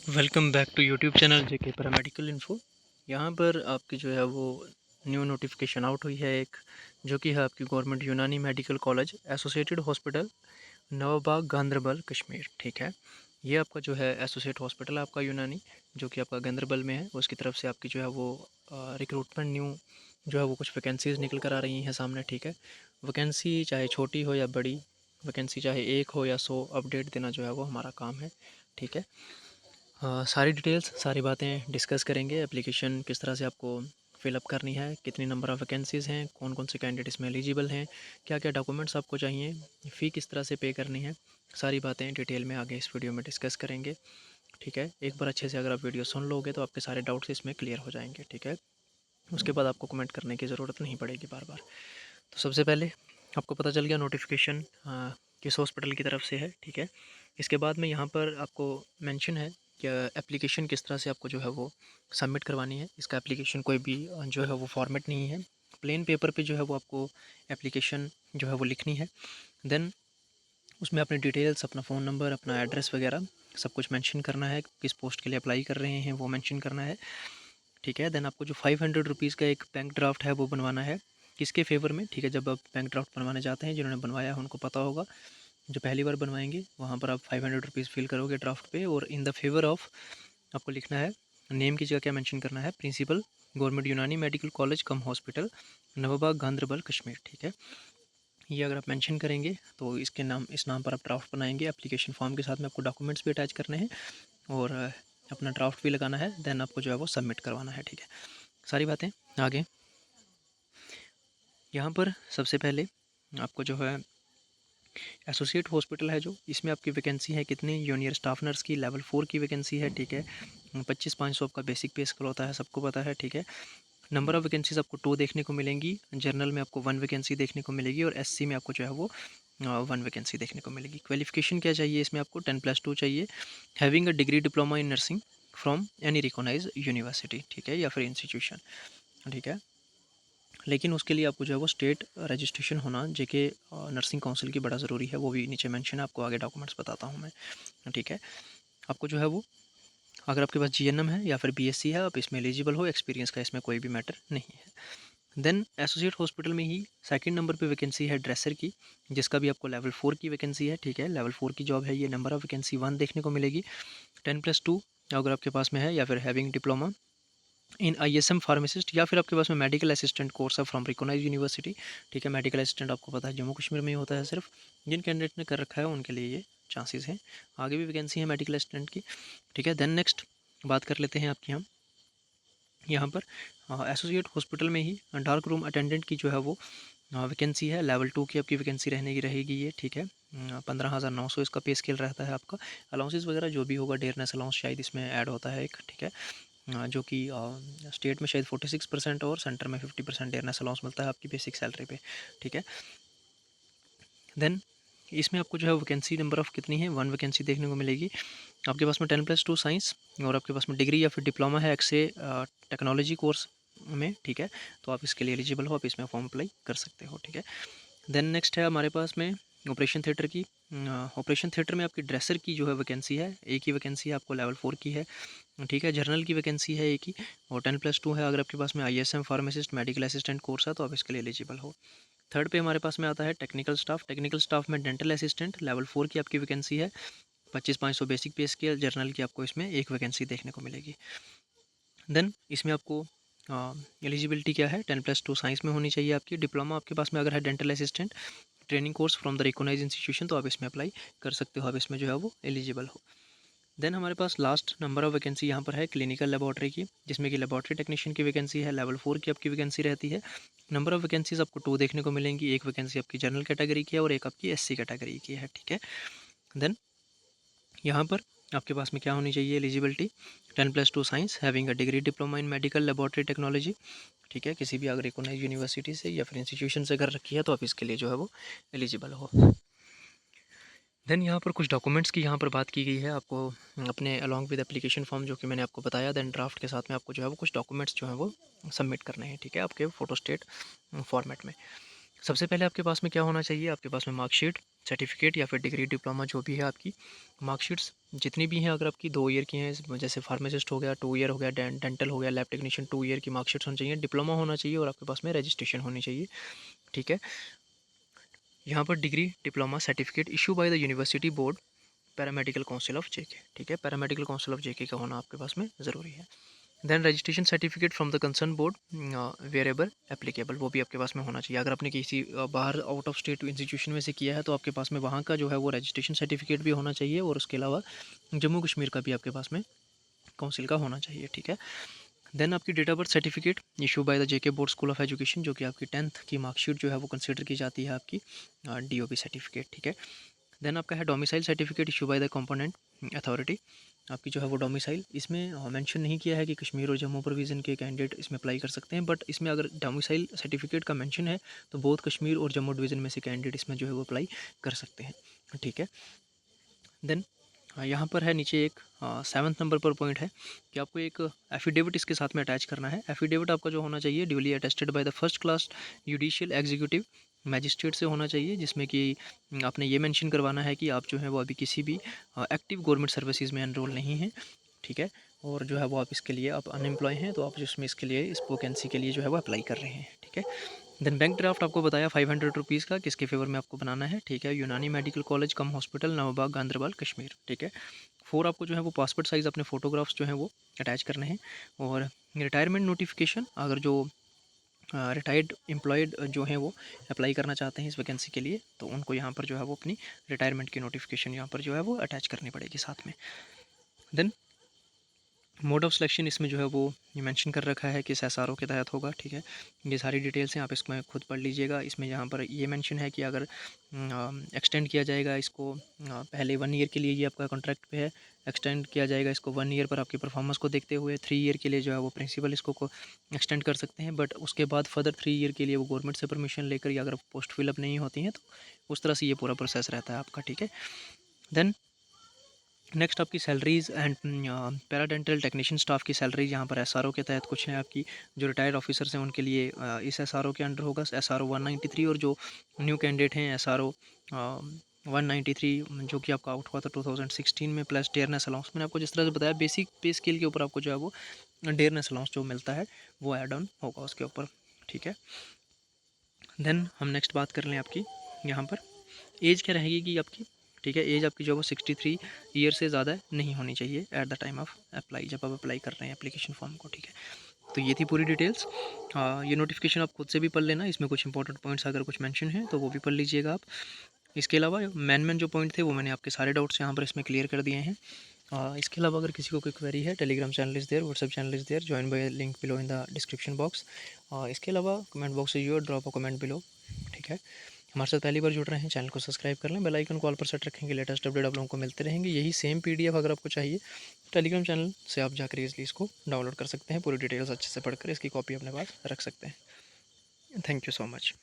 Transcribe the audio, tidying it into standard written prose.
Welcome back to YouTube channel JK paramedical info. यहाँ पर आपकी जो है वो न्यू नोटिफिकेशन आउट हुई है एक, जो कि है आपकी government Unani medical college associated hospital Naubagh Ganderbal Kashmir. ठीक है, ये आपका जो है एसोसिएट हॉस्पिटल है आपका यूनानी, जो कि आपका गांदरबल में है। उसकी तरफ से आपकी जो है वो रिक्रूटमेंट न्यू जो है वो कुछ वैकेंसीज़ निकल कर आ रही हैं सामने। ठीक है, वैकेंसी चाहे छोटी हो या बड़ी, वैकेंसी चाहे एक हो या 100, अपडेट देना जो है वो हमारा काम है। ठीक है, सारी डिटेल्स सारी बातें डिस्कस करेंगे। एप्लीकेशन किस तरह से आपको फ़िलअप करनी है, कितनी नंबर ऑफ़ वैकेंसीज़ हैं, कौन कौन से कैंडिडेट इसमें एलिजिबल हैं, क्या क्या डॉक्यूमेंट्स आपको चाहिए, फ़ी किस तरह से पे करनी है, सारी बातें डिटेल में आगे इस वीडियो में डिस्कस करेंगे। ठीक है, एक बार अच्छे से अगर आप वीडियो सुन लोगे तो आपके सारे डाउट्स इसमें क्लियर हो जाएंगे। ठीक है, उसके बाद आपको कमेंट करने की ज़रूरत नहीं पड़ेगी बार बार। तो सबसे पहले आपको पता चल गया नोटिफिकेशन किस हॉस्पिटल की तरफ से है। ठीक है, इसके बाद में यहाँ पर आपको मेंशन है कि एप्लीकेशन किस तरह से आपको जो है वो सबमिट करवानी है। इसका एप्लीकेशन कोई भी जो है वो फॉर्मेट नहीं है, प्लेन पेपर पे जो है वो आपको एप्लीकेशन जो है वो लिखनी है। देन उसमें अपने डिटेल्स, अपना फ़ोन नंबर, अपना एड्रेस वगैरह सब कुछ मेंशन करना है, किस पोस्ट के लिए अप्लाई कर रहे हैं वो मेंशन करना है। ठीक है, देन आपको जो 500 रुपीज़ का एक बैंक ड्राफ्ट है वो बनवाना है। किसके फेवर में? ठीक है, जब आप बैंक ड्राफ्ट बनवाने जाते हैं, जिन्होंने बनवाया है उनको पता होगा। जो पहली बार बनवाएंगे वहाँ पर आप 500 रुपीज़ फिल करोगे ड्राफ्ट पे, और इन द फेवर ऑफ आपको लिखना है, नेम की जगह क्या मेंशन करना है, principal government Unani medical college कम हॉस्पिटल नवाबाग गांदरबल कश्मीर। ठीक है, ये अगर आप मेंशन करेंगे तो इसके नाम, इस नाम पर आप ड्राफ्ट बनाएंगे। एप्लीकेशन फॉर्म के साथ में आपको डॉक्यूमेंट्स भी अटैच करने हैं और अपना ड्राफ्ट भी लगाना है। देन आपको जो है वो सबमिट करवाना है। ठीक है, सारी बातें आगे। यहाँ पर सबसे पहले आपको जो है एसोसिएट हॉस्पिटल है, जो इसमें आपकी वैकेंसी है कितनी, जूनियर स्टाफ नर्स की लेवल 4 की वैकेंसी है। ठीक है, 25,500 आपका बेसिक पे स्केल होता है, सबको पता है। ठीक है, नंबर ऑफ़ वैकेंसीज आपको 2 देखने को मिलेंगी, जनरल में आपको 1 वैकेंसी देखने को मिलेगी, और एससी में आपको जो है वो 1 वैकेंसी देखने को मिलेगी। क्वालिफिकेशन क्या चाहिए इसमें आपको, 10+2 चाहिए, having a degree diploma in nursing from any recognised university. ठीक है, या फिर इंस्टीट्यूशन। ठीक है, लेकिन उसके लिए आपको जो है वो स्टेट रजिस्ट्रेशन होना जेके नर्सिंग काउंसिल की बड़ा ज़रूरी है, वो भी नीचे मेंशन है, आपको आगे डॉक्यूमेंट्स बताता हूँ मैं। ठीक है, आपको जो है वो, अगर आपके पास जीएनएम है या फिर बीएससी है, आप इसमें एलिजिबल हो, एक्सपीरियंस का इसमें कोई भी मैटर नहीं है। देन एसोसिएट हॉस्पिटल में ही सेकंड नंबर पे वैकेंसी है ड्रेसर की, जिसका भी आपको लेवल 4 की वैकेंसी है। ठीक है, लेवल 4 की जॉब है ये, नंबर ऑफ वैकेंसी 1 देखने को मिलेगी, 10+2 अगर आपके पास में है, या फिर having diploma in ISM pharmacist, या फिर आपके पास में मेडिकल असिस्टेंट कोर्स है फ्रॉम रिकॉग्नाइज्ड यूनिवर्सिटी। ठीक है, मेडिकल असिस्टेंट आपको पता है जम्मू कश्मीर में ही होता है सिर्फ, जिन कैंडिडेट ने कर रखा है उनके लिए ये चांसेस हैं। आगे भी वैकेंसी है मेडिकल असिस्टेंट की। ठीक है, देन नेक्स्ट बात कर लेते हैं आपकी हम यहाँ पर एसोसिएट हॉस्पिटल में ही डार्क रूम अटेंडेंट की जो है वो वैकेंसी है, लेवल 2 की आपकी वैकेंसी रहने की रहेगी ये। ठीक है, 15,900 इसका पे स्केल रहता है आपका। अलाउंसेस वगैरह जो भी होगा, डेयरनेस अलाउंस शायद इसमें ऐड होता है एक। ठीक है, जो कि स्टेट में शायद 46% और सेंटर में 50% डेयरनेस अलाउंस मिलता है आपकी बेसिक सैलरी पे। ठीक है, देन इसमें आपको जो है वैकेंसी नंबर ऑफ़ कितनी है, 1 वैकेंसी देखने को मिलेगी। आपके पास में 10+2 साइंस, और आपके पास में डिग्री या फिर डिप्लोमा है एक्से टेक्नोलॉजी कोर्स में। ठीक है, तो आप इसके लिए एलिजिबल हो, आप इसमें फॉर्म अप्लाई कर सकते हो। ठीक है, देन नेक्स्ट है हमारे पास में ऑपरेशन थिएटर की। ऑपरेशन थिएटर में आपकी ड्रेसर की जो है वैकेंसी है, एक ही वैकेंसी है, आपको लेवल 4 की है। ठीक है, जर्नल की वैकेंसी है एक ही, और 10+2 है। अगर आपके पास में ISM pharmacist medical assistant course है तो आप इसके लिए एलिजिबल हो। थर्ड पे हमारे पास में आता है टेक्निकल स्टाफ। टेक्निकल स्टाफ में डेंटल असिस्टेंट लेवल 4 की आपकी वैकेंसी है, 25,500 बेसिक पे स्केल, जर्नल की आपको इसमें एक वैकेंसी देखने को मिलेगी। देन इसमें आपको एलिजिबिलिटी क्या है, 10+2 साइंस में होनी चाहिए आपकी, डिप्लोमा आपके पास में अगर है dental assistant training course from the recognised institution, तो आप इसमें अप्लाई कर सकते हो, आप इसमें जो है वो एलिजिबल हो। देन हमारे पास लास्ट नंबर ऑफ वैकेंसी यहाँ पर है क्लिनिकल लेबॉर्ट्री की, जिसमें कि लेबॉर्ट्री टेक्नीशियन की वैकेंसी है, लेवल 4 की आपकी वैकेंसी रहती है। नंबर ऑफ वैकेंसीज आपको 2 देखने को मिलेंगी, एक वैकेंसी आपकी जनरल कैटेगरी की है और एक आपकी एससी कैटेगरी की है। ठीक है, देन यहाँ पर आपके पास में क्या होनी चाहिए eligibility, 10+2 science, having a degree diploma in medical laboratory technology. ठीक है, किसी भी अगर रिकॉग्नाइज्ड यूनिवर्सिटी से या फिर इंस्टीट्यूशन से कर रखी है तो आप इसके लिए जो है वो एलिजिबल हो। देन यहाँ पर कुछ डॉक्यूमेंट्स की यहाँ पर बात की गई है, आपको अपने अलॉन्ग विद एप्लीकेशन फॉर्म जो कि मैंने आपको बताया, देन ड्राफ्ट के साथ में आपको जो है वो कुछ डॉक्यूमेंट्स जो है वो सबमिट करने हैं। ठीक है, आपके फ़ोटो स्टेट फॉर्मेट में। सबसे पहले आपके पास में क्या होना चाहिए, आपके पास में मार्कशीट, सर्टिफिकेट या फिर डिग्री डिप्लोमा जो भी है आपकी। मार्कशीट्स जितनी भी हैं, अगर आपकी 2 ईयर की हैं, जैसे फार्मासिस्ट हो गया 2 ईयर हो गया, डेंटल हो गया, लैब टेक्नीशियन 2 ईयर की मार्कशीट्स होनी चाहिए, डिप्लोमा होना चाहिए और आपके पास में रजिस्ट्रेशन होनी चाहिए, ठीक है। यहाँ पर degree diploma certificate issue by the university board, paramedical council of JK, ठीक है। पैरामेडिकल काउंसिल ऑफ जेके का होना आपके पास में ज़रूरी है। Then registration certificate from the concern board wherever applicable, वो भी आपके पास में होना चाहिए। अगर आपने किसी बाहर आउट ऑफ स्टेट इंस्टीट्यूशन में से किया है तो आपके पास में वहाँ का जो है वो रजिस्ट्रेशन सर्टिफिकेट भी होना चाहिए, और उसके अलावा जम्मू कश्मीर का भी आपके पास में काउंसिल का होना चाहिए, ठीक है। देन आपकी date of birth certificate issue by the JK board school of education, जो कि आपकी 10th की मार्कशीट जो है वो कंसिडर की जाती है आपकी डीओबी सर्टिफिकेट, ठीक है। देन आपका है domicile certificate issue by the component authority, आपकी जो है वो डोमिसाइल, इसमें मेंशन नहीं किया है कि कश्मीर और जम्मू प्रोविज़न के कैंडिडेट इसमें अप्लाई कर सकते हैं, बट इसमें अगर डोमिसाइल सर्टिफिकेट का मेंशन है तो बहुत कश्मीर और जम्मू डिवीज़न में से कैंडिडेट इसमें जो है वो अप्लाई कर सकते हैं, ठीक है। देन यहाँ पर है नीचे एक 7th नंबर पर पॉइंट है कि आपको एक एफिडेविट इसके साथ में अटैच करना है। एफिडेविट आपका जो होना चाहिए duly attested by the first class judicial executive magistrate से होना चाहिए, जिसमें कि आपने ये मेंशन करवाना है कि आप जो है वो अभी किसी भी एक्टिव गवर्नमेंट सर्विसेज में एनरोल नहीं हैं, ठीक है। और जो है वो आप इसके लिए आप अनएम्प्लॉय हैं, तो आप जिसमें इसके लिए इस वैकेंसी के लिए जो है वो अप्लाई कर रहे हैं, ठीक है। देन बैंक ड्राफ्ट आपको बताया 500 रुपीज़ का, किसके फेवर में आपको बनाना है, ठीक है। यूनानी मेडिकल कॉलेज कम हॉस्पिटल नवाबाग गांधरबल कश्मीर, ठीक है। 4 आपको जो है वो पासपोर्ट साइज़ अपने फ़ोटोग्राफ्स जो हैं वो अटैच करने हैं। और रिटायरमेंट नोटिफिकेशन, अगर जो रिटायर्ड एम्प्लॉयड जो हैं वो अप्लाई करना चाहते हैं इस वैकेंसी के लिए, तो उनको यहाँ पर जो है वो अपनी रिटायरमेंट की नोटिफिकेशन यहाँ पर जो है वो अटैच करनी पड़ेगी साथ में। देन मोड ऑफ सिलेक्शन इसमें जो है वो ये मेंशन कर रखा है कि एसआरओ के तहत होगा, ठीक है। ये सारी डिटेल्स हैं, आप इसमें खुद पढ़ लीजिएगा। इसमें यहाँ पर ये मेंशन है कि अगर एक्सटेंड किया जाएगा इसको, पहले 1 ईयर के लिए ये आपका कॉन्ट्रैक्ट पे है, एक्सटेंड किया जाएगा इसको 1 ईयर पर आपकी परफॉर्मेंस को देखते हुए। 3 ईयर के लिए जो है वो प्रिंसिपल इसको एक्सटेंड कर सकते हैं, बट उसके बाद फर्दर 3 ईयर के लिए वो गवर्नमेंट से परमिशन लेकर, या अगर पोस्ट फिलअप नहीं होती हैं तो उस तरह से ये पूरा प्रोसेस रहता है आपका, ठीक है। देन नेक्स्ट आपकी सैलरीज़ एंड पैराडेंटल टेक्नीशियन स्टाफ की सैलरीज यहाँ पर एसआरओ के तहत कुछ है आपकी। जो रिटायर्ड ऑफिसर्स हैं उनके लिए इस एसआरओ के अंडर होगा एसआरओ 193, और जो न्यू कैंडिडेट हैं एसआरओ 193 जो कि आपका आउट हुआ था 2016 में, प्लस डेयरनेस अलाउंस। मैंने आपको जिस तरह से बताया बेसिक पे स्केल के ऊपर आपको जो है वो डेयरनेस अलाउंस जो मिलता है वो ऐड ऑन होगा उसके ऊपर, ठीक है। देन हम नेक्स्ट बात कर लें आपकी यहाँ पर एज क्या रहेगी कि आपकी, ठीक है। एज आपकी जो है वो 63 ईयर से ज़्यादा नहीं होनी चाहिए at the time of apply, जब आप अप्लाई कर रहे हैं एप्लीकेशन फॉर्म को, ठीक है। तो ये थी पूरी डिटेल्स। ये नोटिफिकेशन आप खुद से भी पढ़ लेना, इसमें कुछ इंपॉर्टेंट पॉइंट्स अगर कुछ मेंशन है तो वो भी पढ़ लीजिएगा आप। इसके अलावा मेन जो पॉइंट थे वो मैंने आपके सारे डाउट्स यहाँ पर इसमें क्लियर कर दिए हैं। इसके अलावा अगर किसी को कोई क्वेरी है, Telegram channel is there, WhatsApp channel is there, join by link below in the description box. इसके अलावा कमेंट बॉक्स से your drop a comment below, ठीक है। हमारे साथ पहली बार जुड़ रहे हैं, चैनल को सब्सक्राइब कर लें, बेल आइकन को ऑल पर सेट रखेंगे, लेटेस्ट अपडेट आप लोगों को मिलते रहेंगे। यही सेम पीडीएफ अगर आपको चाहिए टेलीग्राम चैनल से आप जाकर इजली इसको डाउनलोड कर सकते हैं, पूरी डिटेल्स अच्छे से पढ़कर इसकी कॉपी अपने पास रख सकते हैं। Thank you so much.